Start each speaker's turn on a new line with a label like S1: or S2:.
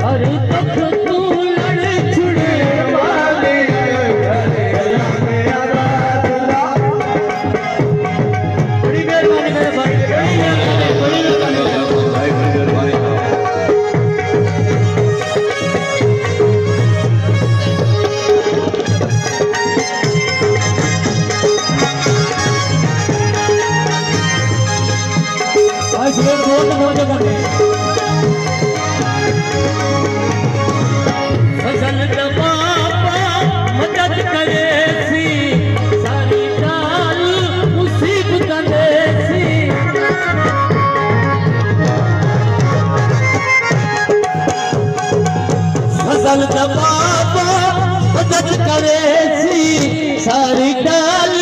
S1: अरे तक तू लड़ छुड़े वाले बड़ी मेहरबानी मेरे भाई, बड़ी मेहरबानी। फसल दबापा मदद करे सी सारी डाल मुसीबत दे सी फसल दबापा मदद करे सी सारी डाल